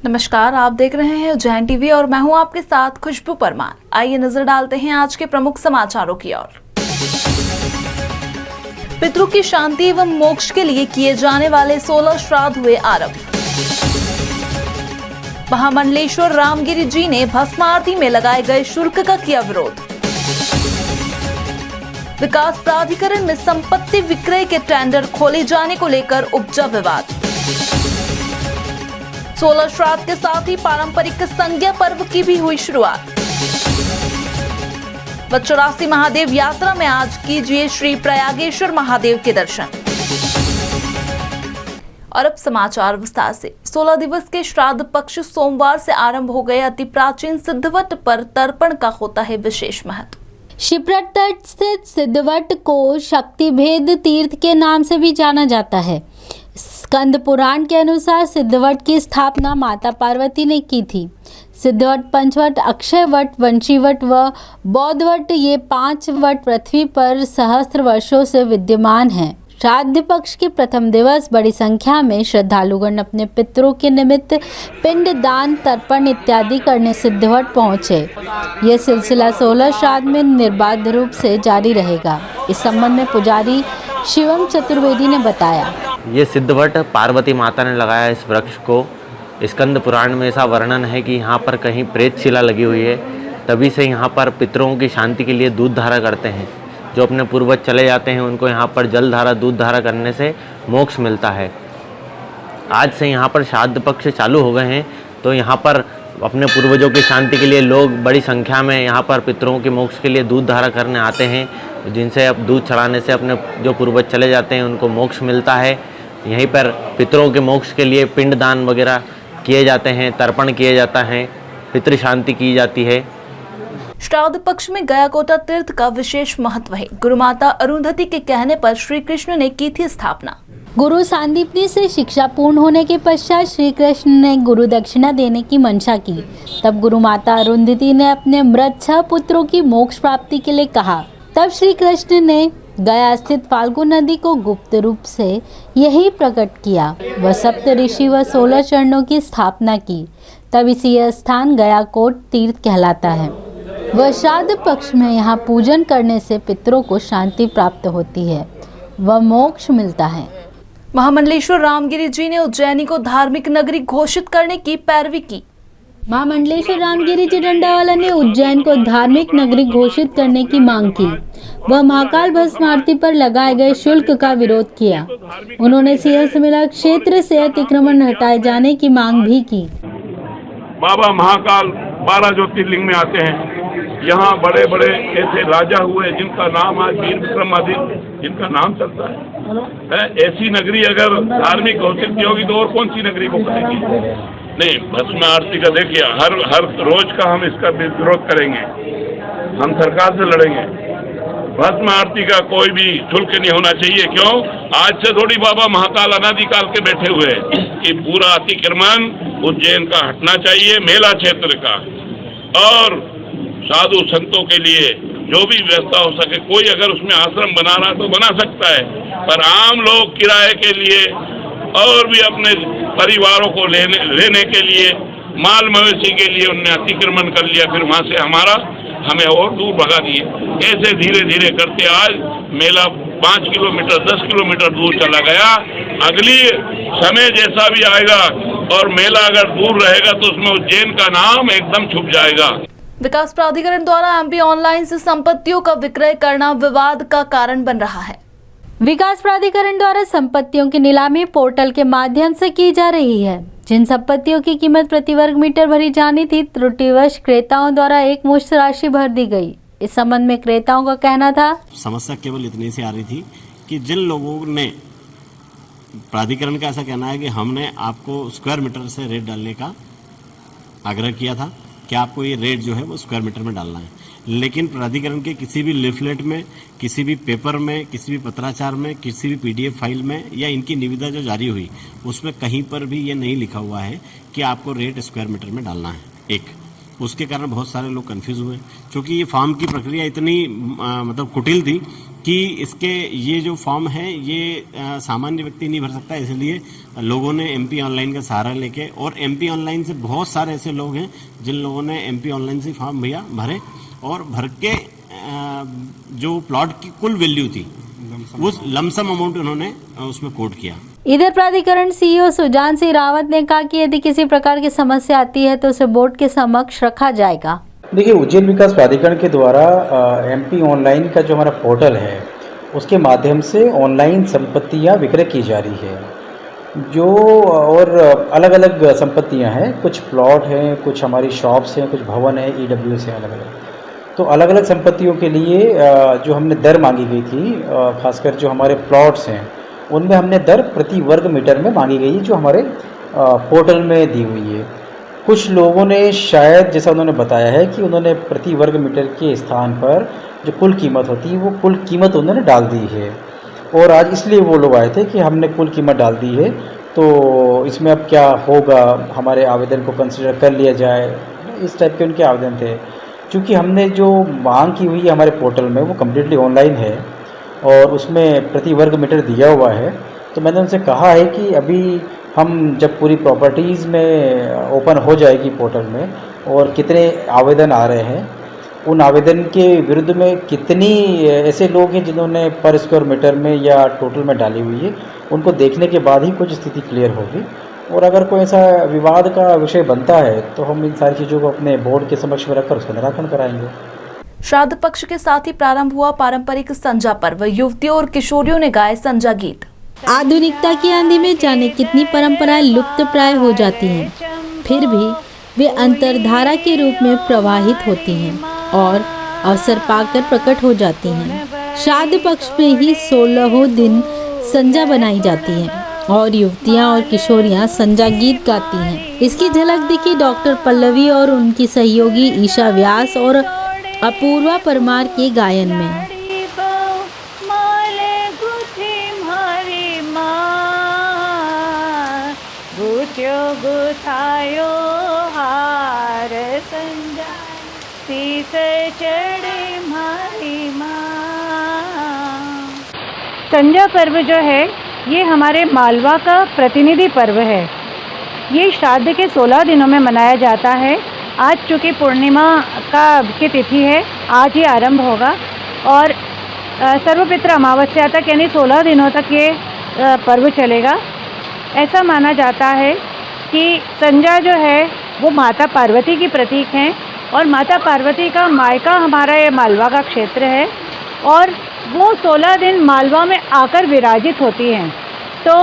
नमस्कार, आप देख रहे हैं उज्जैन टीवी और मैं हूं आपके साथ खुशबू परमार। आइए नजर डालते हैं आज के प्रमुख समाचारों की ओर। पितरों की शांति एवं मोक्ष के लिए किए जाने वाले 16 श्राद्ध हुए आरंभ। महामंडलेश्वर रामगिरी जी ने भस्म आरती में लगाए गए शुल्क का किया विरोध। विकास प्राधिकरण में संपत्ति विक्रय के टेंडर खोले जाने को लेकर उपजा विवाद। 16 श्राद्ध के साथ ही पारंपरिक संज्ञा पर्व की भी हुई शुरुआत। व 84 महादेव यात्रा में आज कीजिए श्री प्रयागेश्वर महादेव के दर्शन। और अब समाचार विस्तार से। 16 दिवस के श्राद्ध पक्ष सोमवार से आरंभ हो गए। अति प्राचीन सिद्धवट पर तर्पण का होता है विशेष महत्व। शिप्रा तट स्थित सिद्धवट को शक्ति भेद तीर्थ के नाम से भी जाना जाता है। स्कंद पुराण के अनुसार सिद्धवट की स्थापना माता पार्वती ने की थी। सिद्धवट, पंचवट, अक्षयवट, वंशीवट व बौद्धवट ये 5 वट पृथ्वी पर सहस्त्र वर्षों से विद्यमान हैं। श्राद्ध पक्ष के प्रथम दिवस बड़ी संख्या में श्रद्धालुगण अपने पितरों के निमित्त पिंड दान, तर्पण इत्यादि करने सिद्धवट पहुँचे। यह सिलसिला 16 श्राद्ध में निर्बाध रूप से जारी रहेगा। इस संबंध में पुजारी शिवम चतुर्वेदी ने बताया। ये सिद्धवट पार्वती माता ने लगाया इस वृक्ष को। स्कंद पुराण में ऐसा वर्णन है कि यहाँ पर कहीं प्रेत शिला लगी हुई है। तभी से यहाँ पर पितरों की शांति के लिए दूध धारा करते हैं। जो अपने पूर्वज चले जाते हैं उनको यहाँ पर जल धारा, दूध धारा करने से मोक्ष मिलता है। आज से यहाँ पर श्राद्ध पक्ष चालू हो गए हैं, तो यहाँ पर अपने पूर्वजों की शांति के लिए लोग बड़ी संख्या में यहाँ पर पितरों के मोक्ष के लिए दूध धारा करने आते हैं, जिनसे अब दूध चढ़ाने से अपने जो पूर्वज चले जाते हैं उनको मोक्ष मिलता है। यहीं पर पितरों के मोक्ष के लिए पिंडदान वगैरह किए जाते हैं, तर्पण किए जाता है, पितृ शांति की जाती है। श्राद्ध पक्ष में गयाकोटा तीर्थ का विशेष महत्व है। गुरु माता अरुंधति के कहने पर श्री कृष्ण ने की थी स्थापना। गुरु सांदीपनी से शिक्षा पूर्ण होने के पश्चात श्री कृष्ण ने गुरु दक्षिणा देने की मंशा की। तब गुरु माता अरुंधति ने अपने मृत 6 पुत्रों की मोक्ष प्राप्ति के लिए कहा। तब श्री कृष्ण ने गया स्थित फाल्गु नदी को गुप्त रूप से यही प्रकट किया। वह सप्त ऋषि व 16 चरणों की स्थापना की। तब इसी यह स्थान गयाकोट तीर्थ कहलाता है। वह श्राद्ध पक्ष में यहाँ पूजन करने से पितरों को शांति प्राप्त होती है व मोक्ष मिलता है। महामंडलेश्वर रामगिरी जी ने उज्जैनी को धार्मिक नगरी घोषित करने की पैरवी की। महामंडलेश्वर रामगिरी जी डंडावाला ने उज्जैन को धार्मिक नगरी घोषित करने की मांग की। वह महाकाल भस्म आरती पर लगाए गए शुल्क का विरोध किया। उन्होंने सिंह समेला क्षेत्र से अतिक्रमण हटाए जाने की मांग भी की। बाबा महाकाल 12 ज्योतिर्लिंग में आते हैं। यहाँ बड़े बड़े ऐसे राजा हुए जिनका नाम आज वीर विक्रमादित्य, जिनका नाम चलता है। ऐसी नगरी अगर धार्मिक घोषित की होगी तो और कौन सी नगरी को करेगी? नहीं, भस्म आरती का देखिए हर रोज का हम इसका विरोध करेंगे, हम सरकार से लड़ेंगे। भस्म आरती का कोई भी शुल्क नहीं होना चाहिए। क्यों? आज से थोड़ी बाबा महाकाल अनादिकाल के बैठे हुए कि पूरा अतिक्रमण उज्जैन का हटना चाहिए, मेला क्षेत्र का, और साधु संतों के लिए जो भी व्यवस्था हो सके। कोई अगर उसमें आश्रम बना रहा तो बना सकता है, पर आम लोग किराए के लिए और भी अपने परिवारों को लेने के लिए, माल मवेशी के लिए उनने अतिक्रमण कर लिया। फिर वहाँ से हमें और दूर भगा दिए। ऐसे धीरे धीरे करते आज मेला 5 किलोमीटर 10 किलोमीटर दूर चला गया। अगली समय जैसा भी आएगा और मेला अगर दूर रहेगा तो उसमें उज्जैन का नाम एकदम छुप जाएगा। विकास प्राधिकरण द्वारा एमपी ऑनलाइन से संपत्तियों का विक्रय करना विवाद का कारण बन रहा है। विकास प्राधिकरण द्वारा संपत्तियों की नीलामी पोर्टल के माध्यम से की जा रही है। जिन संपत्तियों की कीमत प्रति वर्ग मीटर भरी जानी थी, त्रुटिवश क्रेताओं द्वारा एक मुश्त राशि भर दी गई। इस संबंध में क्रेताओं का कहना था, समस्या केवल इतनी सी आ रही थी कि जिन लोगों ने, प्राधिकरण का ऐसा कहना है कि हमने आपको स्क्वायर मीटर से रेट डालने का आग्रह किया था कि आपको ये रेट जो है वो स्क्वायर मीटर में डालना है, लेकिन प्राधिकरण के किसी भी लिफलेट में, किसी भी पेपर में, किसी भी पत्राचार में, किसी भी पीडीएफ फाइल में या इनकी निविदा जो जारी हुई उसमें कहीं पर भी ये नहीं लिखा हुआ है कि आपको रेट स्क्वायर मीटर में डालना है। एक उसके कारण बहुत सारे लोग कंफ्यूज हुए, क्योंकि ये फॉर्म की प्रक्रिया इतनी मतलब कुटिल थी कि इसके ये जो फॉर्म है ये सामान्य व्यक्ति नहीं भर सकता। इसलिए लोगों ने MP ऑनलाइन का सहारा लेके, और MP ऑनलाइन से बहुत सारे ऐसे लोग हैं जिन लोगों ने MP ऑनलाइन से फॉर्म भरे और भर के जो प्लॉट की कुल वैल्यू थी उस लमसम अमाउंट उन्होंने उसमें कोट किया। इधर प्राधिकरण CEO सुजान सिंह रावत ने कहा कि यदि किसी प्रकार की समस्या आती है तो उसे बोर्ड के समक्ष रखा जाएगा। देखिए, उज्जैन विकास प्राधिकरण के द्वारा MP ऑनलाइन का जो हमारा पोर्टल है उसके माध्यम से ऑनलाइन संपत्तियां विक्रय की जा रही है। जो और अलग अलग संपत्तियां हैं, कुछ प्लॉट हैं, कुछ हमारी शॉप्स हैं, कुछ भवन है, EWS है, अलग अलग। तो अलग अलग संपत्तियों के लिए जो हमने दर मांगी गई थी, खासकर जो हमारे प्लॉट्स हैं उनमें हमने दर प्रति वर्ग मीटर में मांगी गई जो हमारे पोर्टल में दी हुई है। कुछ लोगों ने शायद, जैसा उन्होंने बताया है, कि उन्होंने प्रति वर्ग मीटर के स्थान पर जो कुल कीमत होती है वो कुल कीमत उन्होंने डाल दी है, और आज इसलिए वो लोग आए थे कि हमने कुल कीमत डाल दी है तो इसमें अब क्या होगा, हमारे आवेदन को कंसिडर कर लिया जाए, इस टाइप के उनके आवेदन थे। क्योंकि हमने जो मांग की हुई है हमारे पोर्टल में वो कम्प्लीटली ऑनलाइन है और उसमें प्रति वर्ग मीटर दिया हुआ है, तो मैंने उनसे कहा है कि अभी हम जब पूरी प्रॉपर्टीज़ में ओपन हो जाएगी पोर्टल में और कितने आवेदन आ रहे हैं, उन आवेदन के विरुद्ध में कितनी ऐसे लोग हैं जिन्होंने पर स्क्वायर मीटर में या टोटल में डाली हुई है, उनको देखने के बाद ही कुछ स्थिति क्लियर होगी। और अगर कोई ऐसा विवाद का विषय बनता है तो हम इन सारी चीज़ों को अपने बोर्ड के समक्ष में रखकर उसका निराकरण कराएंगे। श्राद्ध पक्ष के साथ ही प्रारंभ हुआ पारंपरिक संजा पर्व। युवतियों और किशोरियों ने गाए संजा गीत। आधुनिकता की आंधी में जाने कितनी परंपराएं लुप्त प्राय हो जाती हैं, फिर भी वे अंतरधारा के रूप में प्रवाहित होती हैं और अवसर पाकर प्रकट हो जाती हैं। श्राद्ध पक्ष में ही 16 दिन संजा बनाई जाती है और युवतियां और किशोरियां संजा गीत गाती हैं। इसकी झलक दिखी डॉक्टर पल्लवी और उनकी सहयोगी ईशा व्यास और अपूर्वा परमार के गायन में। संजा पर्व जो है ये हमारे मालवा का प्रतिनिधि पर्व है। ये श्राद्ध के 16 दिनों में मनाया जाता है। आज चूँकि पूर्णिमा की तिथि है, आज ही आरंभ होगा और सर्वपित्र अमावस्या तक यानी 16 दिनों तक ये पर्व चलेगा। ऐसा माना जाता है कि संजा जो है वो माता पार्वती की प्रतीक हैं और माता पार्वती का मायका हमारा ये मालवा का क्षेत्र है और वो 16 दिन मालवा में आकर विराजित होती हैं। तो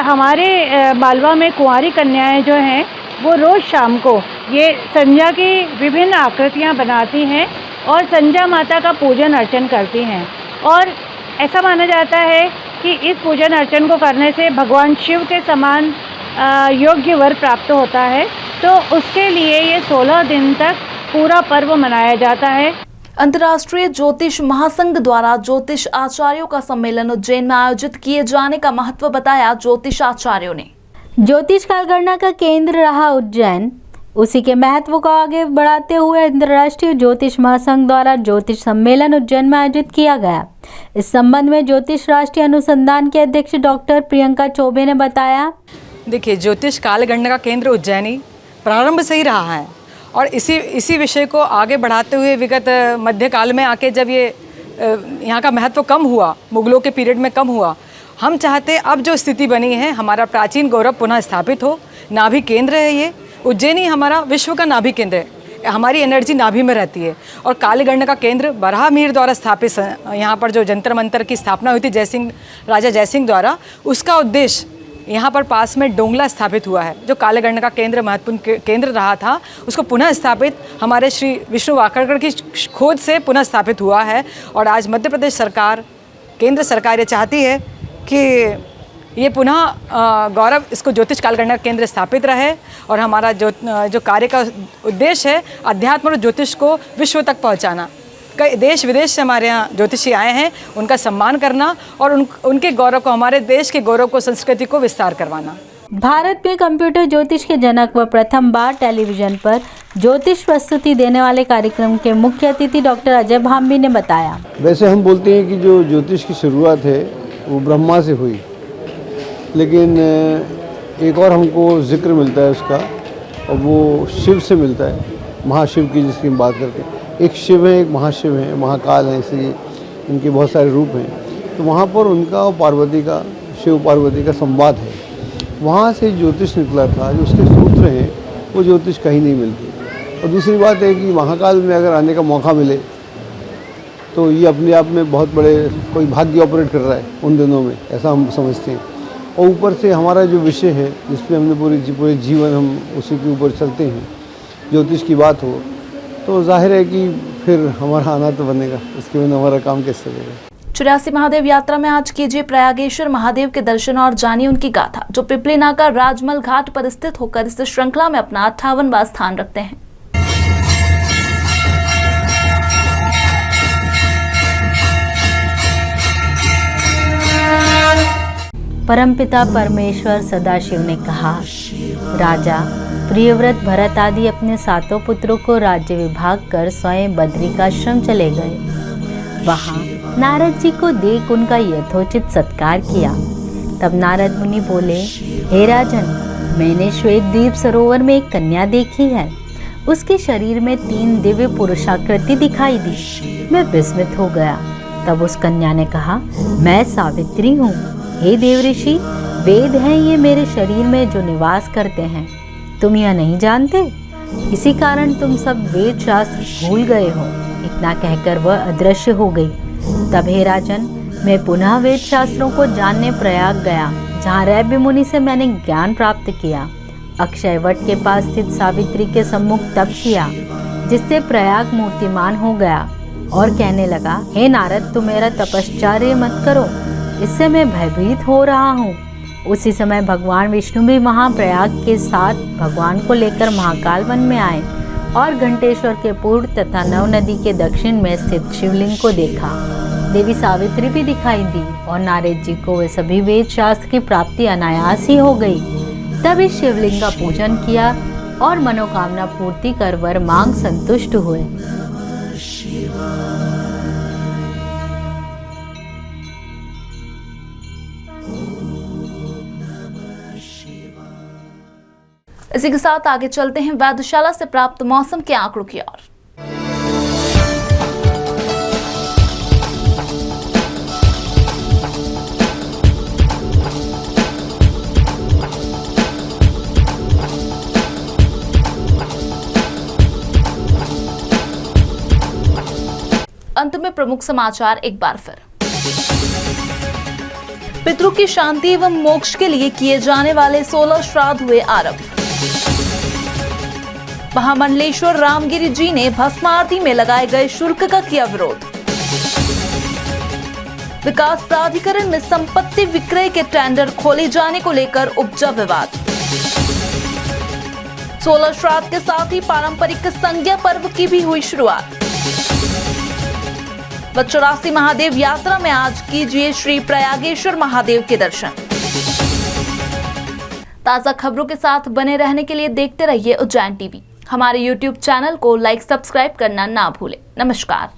हमारे मालवा में कुंवारी कन्याएं जो हैं वो रोज़ शाम को ये संजा की विभिन्न आकृतियां बनाती हैं और संजा माता का पूजन अर्चन करती हैं। और ऐसा माना जाता है कि इस पूजन अर्चन को करने से भगवान शिव के समान योग्य वर प्राप्त होता है। तो उसके लिए ये 16 दिन तक पूरा पर्व मनाया जाता है। अंतर्राष्ट्रीय ज्योतिष महासंघ द्वारा ज्योतिष आचार्यों का सम्मेलन उज्जैन में आयोजित किए जाने का महत्व बताया ज्योतिष आचार्यों ने। ज्योतिष कालगणना का केंद्र रहा उज्जैन, उसी के महत्व को आगे बढ़ाते हुए अंतर्राष्ट्रीय ज्योतिष महासंघ द्वारा ज्योतिष सम्मेलन उज्जैन में आयोजित किया गया। इस संबंध में ज्योतिष राष्ट्रीय अनुसंधान के अध्यक्ष डॉक्टर प्रियंका चौबे ने बताया। देखिए, ज्योतिष कालगणना का केंद्र उज्जैनी प्रारंभ से ही रहा है और इसी विषय को आगे बढ़ाते हुए विगत मध्यकाल में आके जब ये यहाँ का महत्व कम हुआ, मुगलों के पीरियड में कम हुआ, हम चाहते अब जो स्थिति बनी है हमारा प्राचीन गौरव पुनः स्थापित हो। नाभि केंद्र है ये उज्जैनी, हमारा विश्व का नाभि केंद्र है। हमारी एनर्जी नाभि में रहती है और कालगणना का केंद्र बराहमीर द्वारा स्थापित यहाँ पर जो जंतर मंतर की स्थापना हुई थी राजा जयसिंह द्वारा, उसका उद्देश्य यहाँ पर पास में डोंगला स्थापित हुआ है जो कालगणना का केंद्र महत्वपूर्ण केंद्र रहा था, उसको पुनः स्थापित हमारे श्री विष्णु वाकड़कर की खोज से पुनः स्थापित हुआ है। और आज मध्य प्रदेश सरकार, केंद्र सरकार ये चाहती है कि ये पुनः गौरव इसको ज्योतिष कालगणना केंद्र स्थापित रहे और हमारा जो कार्य का उद्देश्य है अध्यात्म और ज्योतिष को विश्व तक पहुँचाना। कई देश विदेश से हमारे यहाँ ज्योतिषी आए हैं, उनका सम्मान करना और उनके गौरव को, हमारे देश के गौरव को, संस्कृति को विस्तार करवाना। भारत में कंप्यूटर ज्योतिष के जनक व प्रथम बार टेलीविजन पर ज्योतिष प्रस्तुति देने वाले कार्यक्रम के मुख्य अतिथि डॉक्टर अजय भांबी ने बताया। वैसे हम बोलते हैं कि जो ज्योतिष की शुरुआत है वो ब्रह्मा से हुई, लेकिन एक और हमको जिक्र मिलता है उसका, और वो शिव से मिलता है, महाशिव की जिसकी हम बात करते हैं। एक शिव है, एक महाशिव है, महाकाल है, इसलिए इनके बहुत सारे रूप हैं। तो वहाँ पर उनका और पार्वती का, शिव पार्वती का संवाद है। वहाँ से ज्योतिष निकला था, जो उसके सूत्र हैं वो ज्योतिष कहीं नहीं मिलती। और दूसरी बात है कि महाकाल में अगर आने का मौका मिले तो ये अपने आप में बहुत बड़े कोई भाग्य ऑपरेट कर रहा है उन दिनों में, ऐसा हम समझते हैं। और ऊपर से हमारा जो विषय है जिसमें हमने पूरे जीवन हम उसी के ऊपर चलते हैं, ज्योतिष की बात हो तो जाहिर है कि फिर हमारा आना तो बनेगा, इसके बिना हमारा काम कैसे चलेगा। 84 महादेव यात्रा में आज कीजिए प्रयागेश्वर महादेव के दर्शन और जानिए उनकी गाथा, जो पिपली नाका राजमल घाट पर स्थित होकर इस श्रृंखला में अपना 58वां स्थान रखते हैं। परमपिता परमेश्वर सदाशिव ने कहा, राजा प्रियव्रत भरत आदि अपने 7 पुत्रों को राज्य विभाग कर स्वयं बद्रिकाश्रम चले गए। वहाँ नारद जी को देख उनका यथोचित सत्कार किया। तब नारद मुनि बोले, हे राजन, मैंने श्वेतद्वीप सरोवर में एक कन्या देखी है। उसके शरीर में 3 दिव्य पुरुषाकृति दिखाई दी। मैं विस्मित हो गया। तब उस कन्या ने कहा, मैं सावित्री हूँ। हे देवऋषि, वेद हैं ये मेरे शरीर में जो निवास करते हैं। तुम यह नहीं जानते? इसी कारण तुम सब वेद शास्त्र भूल गए हो। इतना कहकर वह अदृश्य हो गई। तब हे राजन, मैं पुनः वेद शास्त्रों को जानने प्रयाग गया, जहाँ रैव्य मुनि से मैंने ज्ञान प्राप्त किया। अक्षय वट के पास स्थित सावित्री के सम्मुख तप किया, जिससे प्रयाग मूर्तिमान हो गया और कहने लगा, हे नारद, तुम मेरा तपश्चर्या मत करो, इससे मैं भयभीत हो रहा हूँ। उसी समय भगवान विष्णु भी वहाँ प्रयाग के साथ भगवान को लेकर महाकाल वन में आए और घंटेश्वर के पूर्व तथा नव नदी के दक्षिण में स्थित शिवलिंग को देखा। देवी सावित्री भी दिखाई दी और नारद जी को वे सभी वेद शास्त्र की प्राप्ति अनायास ही हो गई। तब इस शिवलिंग का पूजन किया और मनोकामना पूर्ति कर वर मांग संतुष्ट हुए। इसी के साथ आगे चलते हैं वेधशाला से प्राप्त मौसम के आंकड़ों की ओर। अंत में प्रमुख समाचार एक बार फिर। पितरों की शांति एवं मोक्ष के लिए किए जाने वाले 16 श्राद्ध हुए आरंभ। महामंडलेश्वर रामगिरी जी ने भस्म आरती में लगाए गए शुल्क का किया विरोध। विकास प्राधिकरण में संपत्ति विक्रय के टेंडर खोले जाने को लेकर उपजा विवाद। 16 श्राद्ध के साथ ही पारंपरिक संज्ञा पर्व की भी हुई शुरुआत। 84 महादेव यात्रा में आज कीजिए श्री प्रयागेश्वर महादेव के दर्शन। ताजा खबरों के साथ बने रहने के लिए देखते रहिए उज्जैन टीवी। हमारे YouTube चैनल को लाइक सब्सक्राइब करना ना भूलें। नमस्कार।